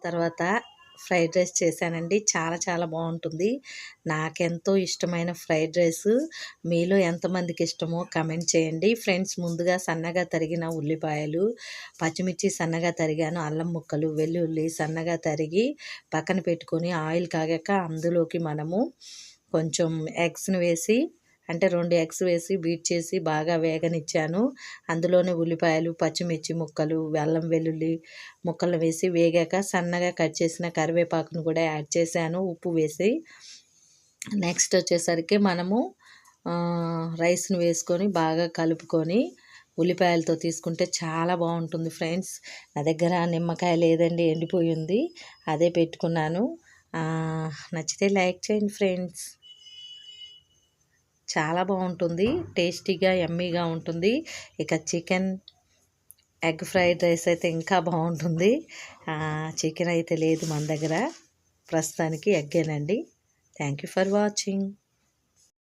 తర్వాత fried rice చేశానండి. చాలా చాలా బాగుంటుంది. నాకెంతో ఇష్టమైన ఫ్రైడ్ రైస్. మీలో ఎంతమందికి ఇష్టమో కమెంట్ చేయండి ఫ్రెండ్స్. ముందుగా సన్నగా తరిగిన ఉల్లిపాయలు, పచ్చిమిర్చి సన్నగా తరిగాను, అల్లం ముక్కలు, వెల్లుల్లి సన్నగా తరిగి పక్కన పెట్టుకొని ఆయిల్ కాగాక అందులోకి మనము కొంచెం ఎగ్స్ని వేసి, అంటే 2 ఎగ్స్ వేసి బీట్ చేసి బాగా వేగనిచ్చాను. అందులోనే ఉల్లిపాయలు, పచ్చిమిర్చి ముక్కలు, అల్లం వెల్లుల్లి ముక్కలు వేసి వేగాక సన్నగా కట్ చేసిన కరివేపాకును కూడా యాడ్ చేశాను ఉప్పు వేసి. నెక్స్ట్ వచ్చేసరికి మనము రైస్ని వేసుకొని బాగా కలుపుకొని ఉల్లిపాయలతో తీసుకుంటే చాలా బాగుంటుంది ఫ్రెండ్స్. నా దగ్గర నిమ్మకాయ లేదండి, ఎండిపోయింది, అదే పెట్టుకున్నాను. నచ్చితే లైక్ చేయండి ఫ్రెండ్స్. చాలా బాగుంటుంది, టేస్టీగా యమ్మీగా ఉంటుంది. ఇక చికెన్ ఎగ్ ఫ్రైడ్ రైస్ అయితే ఇంకా బాగుంటుంది. చికెన్ అయితే లేదు మన దగ్గర, ప్రస్తుతానికి ఎగ్గేనండి. Thank you for watching.